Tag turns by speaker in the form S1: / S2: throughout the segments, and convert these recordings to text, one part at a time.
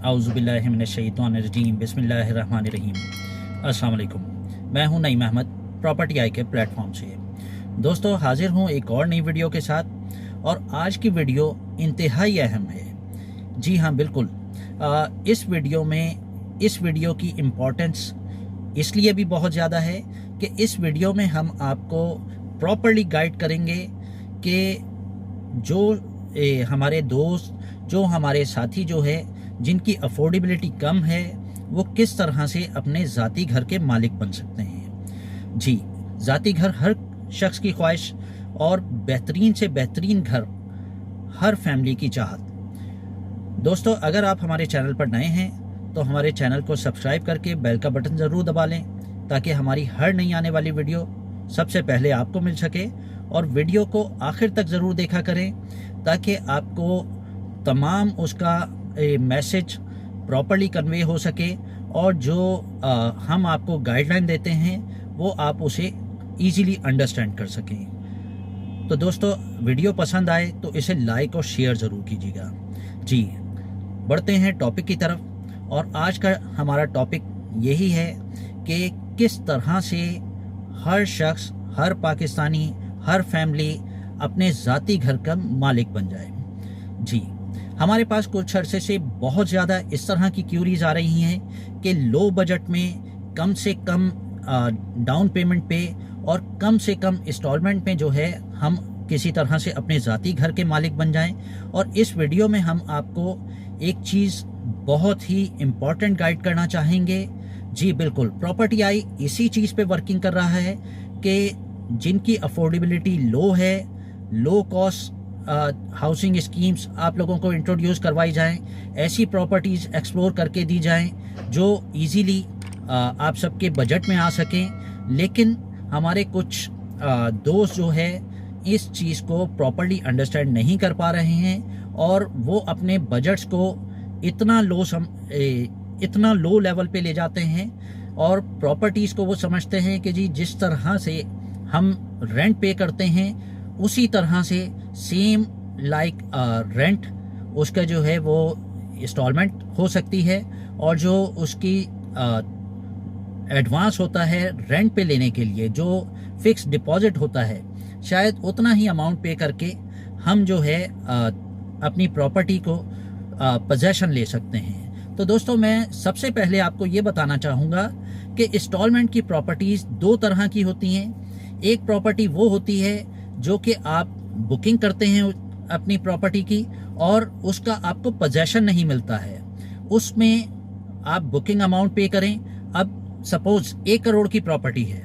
S1: औज़ुबिल्लाहि मिनश्शैतानिर्रजीम बिस्मिल्लाहिर्रहमानिर्रहीम। अस्सलाम वालेकुम। मैं हूं नईम अहमद प्रॉपर्टी आई के प्लेटफॉर्म से। दोस्तों, हाजिर हूं एक और नई वीडियो के साथ और आज की वीडियो इंतहाई अहम है। जी हाँ, बिल्कुल। इस वीडियो की इम्पोर्टेंस इसलिए भी बहुत ज़्यादा है कि इस वीडियो में हम आपको प्रॉपर्ली गाइड करेंगे कि जो हमारे दोस्त, जो हमारे साथी जो है, जिनकी अफोर्डेबिलिटी कम है, वो किस तरह से अपने ज़ाती घर के मालिक बन सकते हैं। जी, ज़ाती घर हर शख्स की ख्वाहिश और बेहतरीन से बेहतरीन घर हर फैमिली की चाहत। दोस्तों, अगर आप हमारे चैनल पर नए हैं तो हमारे चैनल को सब्सक्राइब करके बेल का बटन ज़रूर दबा लें ताकि हमारी हर नई आने वाली वीडियो सबसे पहले आपको मिल सके। और वीडियो को आखिर तक ज़रूर देखा करें ताकि आपको तमाम उसका मैसेज प्रॉपर्ली कन्वे हो सके और जो हम आपको गाइडलाइन देते हैं वो आप उसे इजीली अंडरस्टैंड कर सकें। तो दोस्तों, वीडियो पसंद आए तो इसे लाइक और शेयर ज़रूर कीजिएगा। जी, बढ़ते हैं टॉपिक की तरफ। और आज का हमारा टॉपिक यही है कि किस तरह से हर शख्स, हर पाकिस्तानी, हर फैमिली अपने ज़ाती घर का मालिक बन जाए। जी, हमारे पास कुछ अरसे से बहुत ज़्यादा इस तरह की क्यूरीज आ रही हैं कि लो बजट में कम से कम डाउन पेमेंट पे और कम से कम इंस्टॉलमेंट में जो है हम किसी तरह से अपने ज़ाती घर के मालिक बन जाएं। और इस वीडियो में हम आपको एक चीज़ बहुत ही इम्पॉर्टेंट गाइड करना चाहेंगे। जी बिल्कुल, प्रॉपर्टी आई इसी चीज़ पे वर्किंग कर रहा है कि जिनकी अफोर्डेबिलिटी लो है, लो कॉस्ट हाउसिंग स्कीम्स आप लोगों को इंट्रोड्यूस करवाई जाएं, ऐसी प्रॉपर्टीज़ एक्सप्लोर करके दी जाएं जो इजीली आप सबके बजट में आ सकें। लेकिन हमारे कुछ दोस्त जो है इस चीज़ को प्रॉपर्ली अंडरस्टैंड नहीं कर पा रहे हैं और वो अपने बजट्स को इतना लो लेवल पे ले जाते हैं और प्रॉपर्टीज़ को वो समझते हैं कि जी जिस तरह से हम रेंट पे करते हैं उसी तरह से सेम लाइक रेंट उसका जो है वो इंस्टॉलमेंट हो सकती है और जो उसकी एडवांस होता है रेंट पे लेने के लिए, जो फिक्स डिपॉजिट होता है, शायद उतना ही अमाउंट पे करके हम जो है अपनी प्रॉपर्टी को पोजेशन ले सकते हैं। तो दोस्तों, मैं सबसे पहले आपको ये बताना चाहूँगा कि इंस्टॉलमेंट की प्रॉपर्टीज़ दो तरह की होती हैं। एक प्रॉपर्टी वो होती है जो कि आप बुकिंग करते हैं अपनी प्रॉपर्टी की और उसका आपको पोजेशन नहीं मिलता है। उसमें आप बुकिंग अमाउंट पे करें। अब सपोज 1 करोड़ की प्रॉपर्टी है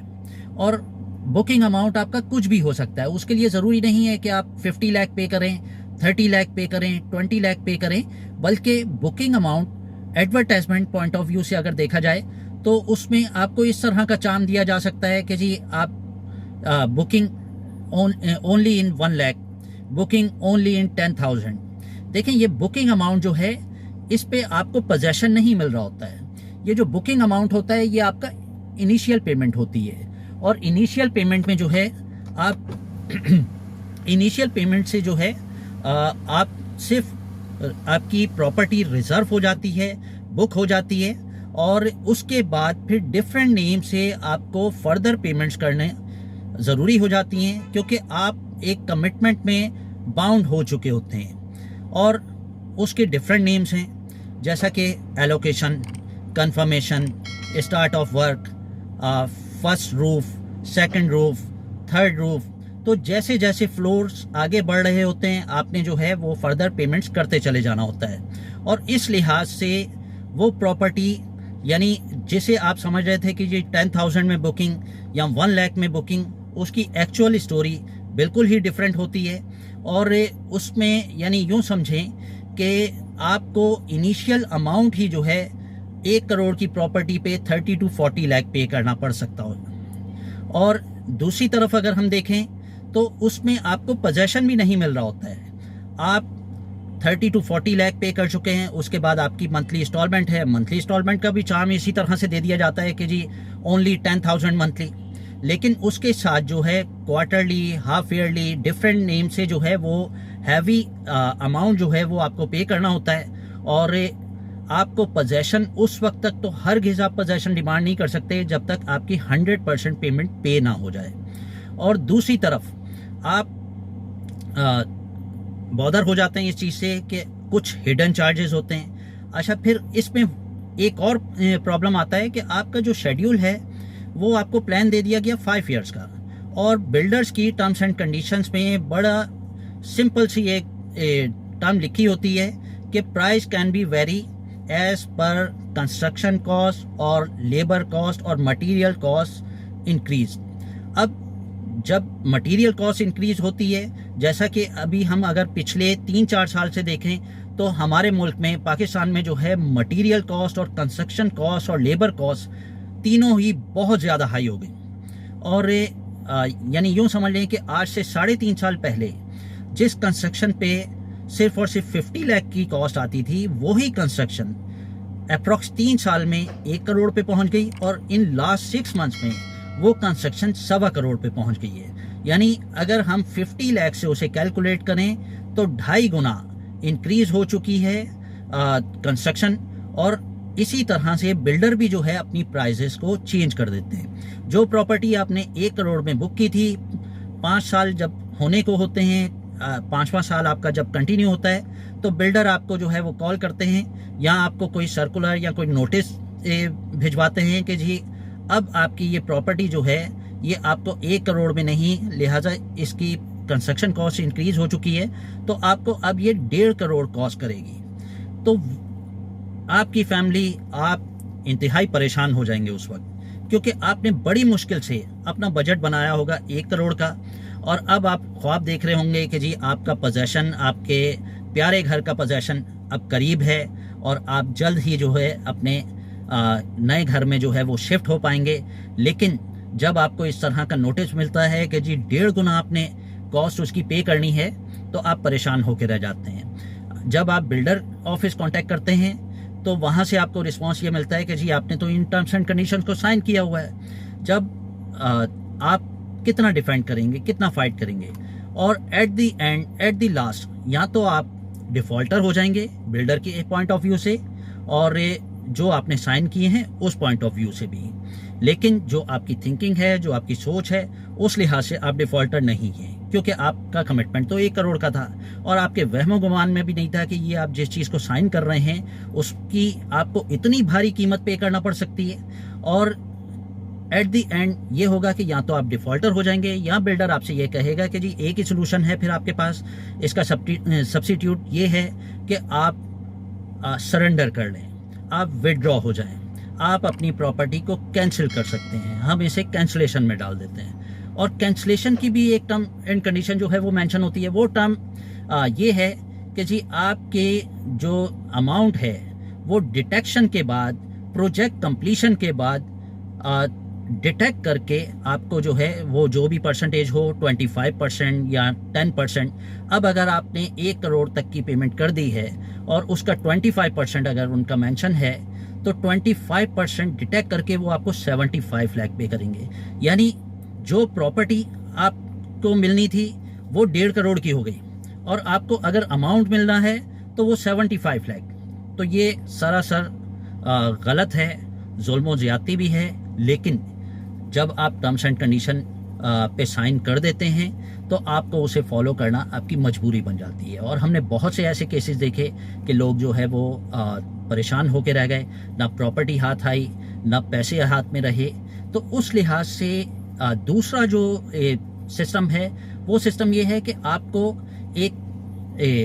S1: और बुकिंग अमाउंट आपका कुछ भी हो सकता है। उसके लिए ज़रूरी नहीं है कि आप 50 लाख पे करें, 30 लाख पे करें, 20 लाख पे करें, बल्कि booking amount advertisement point of view से अगर देखा जाए तो उसमें आपको इस तरह का चार्म दिया जा सकता है कि जी आप booking only in 1 lakh, booking only in 10,000। देखें, ये बुकिंग अमाउंट जो है इस पे आपको पोजेशन नहीं मिल रहा होता है। ये जो बुकिंग अमाउंट होता है ये आपका इनिशियल पेमेंट होती है और इनिशियल पेमेंट में जो है आप इनिशियल पेमेंट से जो है आप सिर्फ आपकी प्रॉपर्टी रिजर्व हो जाती है, बुक हो जाती है और उसके बाद फिर डिफरेंट नेम से आपको फर्दर पेमेंट्स करने ज़रूरी हो जाती हैं क्योंकि आप एक कमिटमेंट में बाउंड हो चुके होते हैं। और उसके डिफरेंट नेम्स हैं जैसा कि allocation, confirmation, start of work, first roof, second roof, third roof. तो जैसे जैसे फ्लोर्स आगे बढ़ रहे होते हैं आपने जो है वो फर्दर पेमेंट्स करते चले जाना होता है। और इस लिहाज से वो प्रॉपर्टी यानी जिसे आप समझ रहे थे कि ये 10,000 में बुकिंग या 1 लाख में बुकिंग, उसकी एक्चुअल स्टोरी बिल्कुल ही डिफरेंट होती है। और उसमें यानी यूँ समझें कि आपको इनिशियल अमाउंट ही जो है 1 करोड़ की प्रॉपर्टी पे 30 to 40 लाख पे करना पड़ सकता हो। और दूसरी तरफ अगर हम देखें तो उसमें आपको पोजेशन भी नहीं मिल रहा होता है। आप 30 to 40 लाख पे कर चुके हैं, उसके बाद आपकी मंथली इंस्टॉलमेंट है। मंथली इंस्टॉलमेंट का भी चार्म इसी तरह से दे दिया जाता है कि जी ओनली 10,000 मंथली। लेकिन उसके साथ जो है quarterly, half yearly, different name से जो है वो हैवी अमाउंट जो है वो आपको पे करना होता है। और आपको पोजेशन उस वक्त तक तो हरगिज़ आप पोजेशन डिमांड नहीं कर सकते जब तक आपकी 100% पेमेंट पे ना हो जाए। और दूसरी तरफ आप बॉदर हो जाते हैं इस चीज़ से कि कुछ हिडन चार्जेस होते हैं। अच्छा, फिर इसमें एक और प्रॉब्लम आता है कि आपका जो शेड्यूल है वो आपको प्लान दे दिया गया 5 ईयर्स का, और बिल्डर्स की टर्म्स एंड कंडीशंस में बड़ा सिंपल सी एक टर्म लिखी होती है कि price can be vary as per construction cost और लेबर कॉस्ट और मटेरियल कॉस्ट इंक्रीज। अब जब मटेरियल कॉस्ट इंक्रीज होती है, जैसा कि अभी हम अगर पिछले 3-4 साल से देखें तो हमारे मुल्क में पाकिस्तान में जो है मटेरियल कॉस्ट और कंस्ट्रक्शन कॉस्ट और लेबर कॉस्ट तीनों ही बहुत ज़्यादा हाई हो गई। और यानी यूँ समझ लें कि आज से 3.5 साल पहले जिस कंस्ट्रक्शन पे सिर्फ और सिर्फ 50 लाख की कॉस्ट आती थी, वही कंस्ट्रक्शन अप्रॉक्स 3 साल में 1 करोड़ पे पहुंच गई, और इन लास्ट 6 मंथ्स में वो कंस्ट्रक्शन 1.25 करोड़ पे पहुंच गई है। यानी अगर हम 50 लाख से उसे कैलकुलेट करें तो 2.5 गुना इंक्रीज हो चुकी है कंस्ट्रक्शन। और इसी तरह से बिल्डर भी जो है अपनी प्राइजेस को चेंज कर देते हैं। जो प्रॉपर्टी आपने 1 करोड़ में बुक की थी, 5 साल जब होने को होते हैं, 5वां साल आपका जब कंटिन्यू होता है, तो बिल्डर आपको जो है वो कॉल करते हैं या आपको कोई सर्कुलर या कोई नोटिस भिजवाते हैं कि जी अब आपकी ये प्रॉपर्टी जो है ये आपको 1 करोड़ में नहीं, लिहाजा इसकी कंस्ट्रक्शन कॉस्ट इंक्रीज हो चुकी है, तो आपको अब ये 1.5 करोड़ कॉस्ट करेगी। तो आपकी फैमिली, आप इंतहाई परेशान हो जाएंगे उस वक्त, क्योंकि आपने बड़ी मुश्किल से अपना बजट बनाया होगा 1 करोड़ का, और अब आप ख्वाब देख रहे होंगे कि जी आपका पोजेशन, आपके प्यारे घर का पोजेशन अब करीब है और आप जल्द ही जो है अपने नए घर में जो है वो शिफ्ट हो पाएंगे। लेकिन जब आपको इस तरह का नोटिस मिलता है कि जी 1.5 गुना आपने कॉस्ट उसकी पे करनी है, तो आप परेशान होकर रह जाते हैं। जब आप बिल्डर ऑफिस कांटेक्ट करते हैं तो वहाँ से आपको रिस्पांस ये मिलता है कि जी आपने तो इन टर्म्स एंड कंडीशंस को साइन किया हुआ है। जब आप कितना डिफेंड करेंगे, कितना फाइट करेंगे, और at the end, at the last, या तो आप डिफॉल्टर हो जाएंगे बिल्डर के पॉइंट ऑफ व्यू से और जो आपने साइन किए हैं उस पॉइंट ऑफ व्यू से भी। लेकिन जो आपकी थिंकिंग है, जो आपकी सोच है, उस लिहाज से आप डिफॉल्टर नहीं हैं, क्योंकि आपका कमिटमेंट तो 1 करोड़ का था और आपके वहमो गुमान में भी नहीं था कि ये आप जिस चीज़ को साइन कर रहे हैं उसकी आपको इतनी भारी कीमत पे करना पड़ सकती है। और एट द एंड ये होगा कि या तो आप डिफॉल्टर हो जाएंगे या बिल्डर आपसे ये कहेगा कि जी एक ही सोल्यूशन है फिर आपके पास, इसका सब्स्टिट्यूट ये है कि आप सरेंडर कर लें, आप विड्रॉ हो जाएं, आप अपनी प्रॉपर्टी को कैंसिल कर सकते हैं। हम इसे कैंसिलेशन में डाल देते हैं, और कैंसिलेशन की भी एक टर्म एंड कंडीशन जो है वो मेंशन होती है। वो टर्म ये है कि जी आपके जो अमाउंट है वो डिटेक्शन के बाद, प्रोजेक्ट कंप्लीशन के बाद डिटेक्ट करके आपको जो है वो जो भी परसेंटेज हो, 25% या 10%, अब अगर आपने 1 करोड़ तक की पेमेंट कर दी है और उसका 25% अगर उनका मेंशन है, तो 25% डिटेक्ट करके वो आपको 75 लाख पे करेंगे। यानी जो प्रॉपर्टी आपको मिलनी थी वो 1.5 करोड़ की हो गई, और आपको अगर अमाउंट मिलना है तो वो 75 लाख। तो ये सरासर गलत है, जुल्म ज़्यादती भी है। लेकिन जब आप टर्म्स एंड कंडीशन पे साइन कर देते हैं तो आपको उसे फॉलो करना आपकी मजबूरी बन जाती है। और हमने बहुत से ऐसे केसेस देखे कि लोग जो है वो परेशान होकर रह गए, ना प्रॉपर्टी हाथ आई, ना पैसे हाथ में रहे। तो उस लिहाज से दूसरा जो सिस्टम है वो सिस्टम ये है कि आपको एक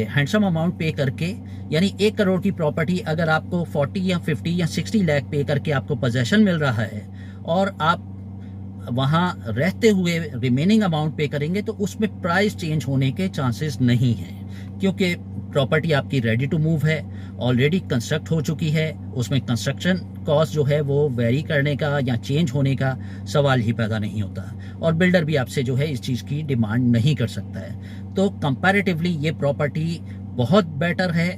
S1: हैंडसम अमाउंट पे करके, यानी 1 करोड़ की प्रॉपर्टी अगर आपको 40 या 50 या 60 लाख पे करके आपको पोजेशन मिल रहा है और आप वहाँ रहते हुए रिमेनिंग अमाउंट पे करेंगे, तो उसमें प्राइस चेंज होने के चांसेस नहीं हैं, क्योंकि प्रॉपर्टी आपकी रेडी टू मूव है, ऑलरेडी कंस्ट्रक्ट हो चुकी है। उसमें कंस्ट्रक्शन कॉस्ट जो है वो वेरी करने का या चेंज होने का सवाल ही पैदा नहीं होता, और बिल्डर भी आपसे जो है इस चीज़ की डिमांड नहीं कर सकता है। तो कंपैरेटिवली ये प्रॉपर्टी बहुत बेटर है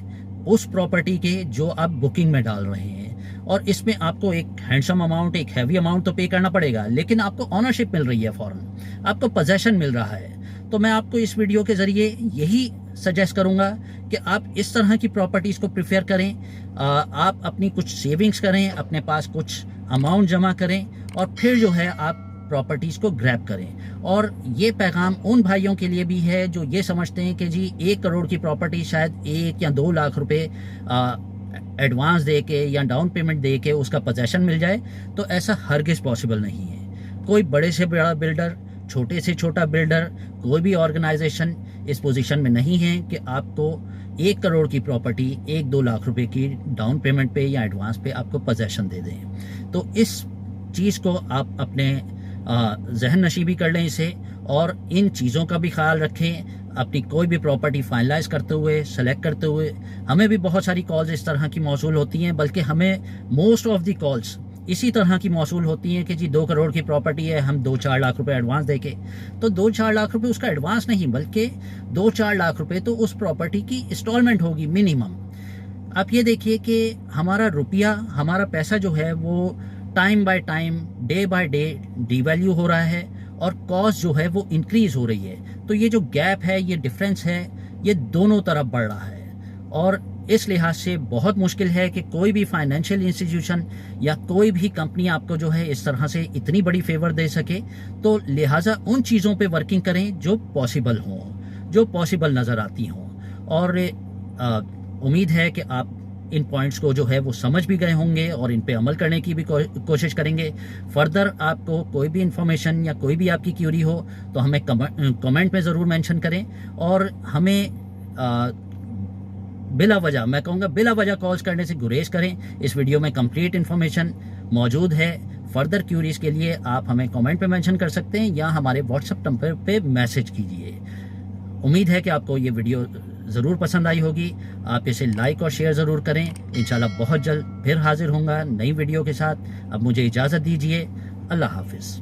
S1: उस प्रॉपर्टी के जो आप बुकिंग में डाल रहे हैं। और इसमें आपको एक हैंडसम अमाउंट, एक हैवी अमाउंट तो पे करना पड़ेगा, लेकिन आपको ऑनरशिप मिल रही है, फौरन आपको पोजेशन मिल रहा है। तो मैं आपको इस वीडियो के ज़रिए यही सजेस्ट करूँगा कि आप इस तरह की प्रॉपर्टीज़ को प्रेफर करें। आप अपनी कुछ सेविंग्स करें, अपने पास कुछ अमाउंट जमा करें और फिर जो है आप प्रॉपर्टीज़ को ग्रैब करें। और ये पैगाम उन भाइयों के लिए भी है जो ये समझते हैं कि जी 1 करोड़ की प्रॉपर्टी शायद 1 या 2 लाख रुपए एडवांस दे के या डाउन पेमेंट दे के उसका पोजेशन मिल जाए, तो ऐसा हरगिज़ पॉसिबल नहीं है। कोई बड़े से बड़ा बिल्डर, छोटे से छोटा बिल्डर, कोई भी ऑर्गेनाइजेशन इस पोजीशन में नहीं है कि आपको 1 करोड़ की प्रॉपर्टी 1-2 लाख रुपए की डाउन पेमेंट पे या एडवांस पे आपको पोजेशन दे दें। तो इस चीज़ को आप अपने जहन नशीबी कर लें इसे, और इन चीज़ों का भी ख्याल रखें अपनी कोई भी प्रॉपर्टी फाइनलाइज करते हुए, सेलेक्ट करते हुए। हमें भी बहुत सारी कॉल्स इस तरह की मौसूल होती हैं, बल्कि हमें मोस्ट ऑफ दी कॉल्स इसी तरह की मौसूल होती हैं कि जी 2 करोड़ की प्रॉपर्टी है, हम 2-4 लाख रुपए एडवांस देके। तो 2-4 लाख रुपए उसका एडवांस नहीं, बल्कि 2-4 लाख रुपए तो उस प्रॉपर्टी की इंस्टॉलमेंट होगी मिनिमम। आप ये देखिए कि हमारा रुपया, हमारा पैसा जो है वो time by time, day by day devalue हो रहा है और कॉस्ट जो है वो इंक्रीज हो रही है। तो ये जो गैप है, ये डिफरेंस है, ये दोनों तरफ बढ़ रहा है। और इस लिहाज से बहुत मुश्किल है कि कोई भी फाइनेंशियल इंस्टीट्यूशन या कोई भी कंपनी आपको जो है इस तरह से इतनी बड़ी फेवर दे सके। तो लिहाजा उन चीज़ों पे वर्किंग करें जो पॉसिबल हों, जो पॉसिबल नज़र आती हों। और उम्मीद है कि आप इन पॉइंट्स को जो है वो समझ भी गए होंगे और इन पे अमल करने की भी कोशिश करेंगे। फर्दर आपको कोई भी इंफॉर्मेशन या कोई भी आपकी क्यूरी हो तो हमें कमेंट में ज़रूर मेंशन करें। और हमें बिला वजह, मैं कहूँगा बिला वजह कॉल्स करने से गुरेज करें। इस वीडियो में कंप्लीट इन्फॉर्मेशन मौजूद है। फर्दर क्यूरीज के लिए आप हमें कमेंट पे मेंशन कर सकते हैं या हमारे व्हाट्सएप नंबर पे मैसेज कीजिए। उम्मीद है कि आपको ये वीडियो ज़रूर पसंद आई होगी। आप इसे लाइक और शेयर ज़रूर करें। इंशाल्लाह बहुत जल्द फिर हाजिर होऊंगा नई वीडियो के साथ। अब मुझे इजाज़त दीजिए। अल्लाह हाफिज़।